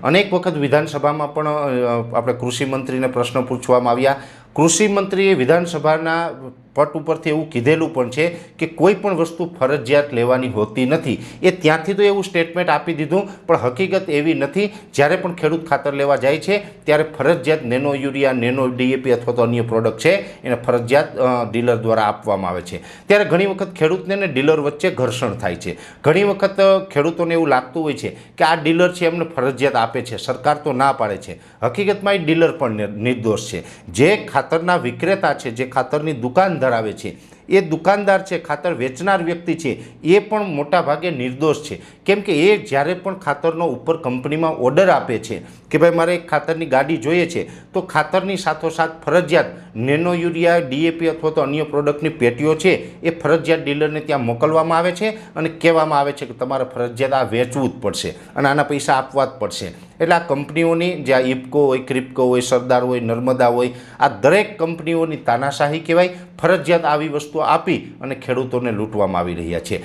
अनेक वखत विधानसभा पण આપણે કૃષિ મંત્રીને પ્રશ્ન પૂછવામાં આવ્યા। કૃષિ મંત્રીએ વિધાનસભાના પટ ઉપરથી એવું કીધેલું પણ છે કે કોઈ પણ વસ્તુ ફરજિયાત લેવાની હોતી નથી। એ ત્યાંથી તો એવું સ્ટેટમેન્ટ આપી દીધું, પણ હકીકત એવી નથી। જ્યારે પણ ખેડૂત ખાતર લેવા જાય છે ત્યારે ફરજિયાત નેનો યુરિયા, નેનો ડીએપી અથવા તો અન્ય પ્રોડક્ટ છે એને ફરજિયાત ડીલર દ્વારા આપવામાં આવે છે। ત્યારે ઘણી વખત ખેડૂતને ને ડીલર વચ્ચે ઘર્ષણ થાય છે। ઘણી વખત ખેડૂતોને એવું લાગતું હોય છે કે આ ડીલર છે એમને ફરજિયાત આપે છે, સરકાર તો ના પાડે છે। હકીકતમાં એ ડીલર પણ નિર્દોષ છે। જે ખાતરના વિક્રેતા છે, જે ખાતરની દુકાન ધરાવે છે, એ દુકાનદાર છે, ખાતર વેચનાર વ્યક્તિ છે, એ પણ મોટા ભાગે નિર્દોષ છે। કેમ કે એ જ્યારે પણ ખાતરનો ઉપર કંપનીમાં ઓર્ડર આપે છે કે ભાઈ મારે એક ખાતરની ગાડી જોઈએ છે, તો ખાતરની સાથોસાથ ફરજિયાત નેનો યુરિયા, ડીએપી અથવા તો અન્ય પ્રોડક્ટની પેટીઓ છે એ ફરજિયાત ડીલરને ત્યાં મોકલવામાં આવે છે અને કહેવામાં આવે છે કે તમારે ફરજિયાત આ વેચવું જ પડશે અને આના પૈસા આપવા જ પડશે। એટલે આ કંપનીઓની, જે આ ઇફકો હોય, ક્રિપ્કો હોય, સરદાર હોય, નર્મદા હોય, આ દરેક કંપનીઓની તાનાશાહી કહેવાય। ફરજિયાત આવી વસ્તુ આપી અને ખેડૂતોને લૂંટવામાં આવી રહ્યા છે।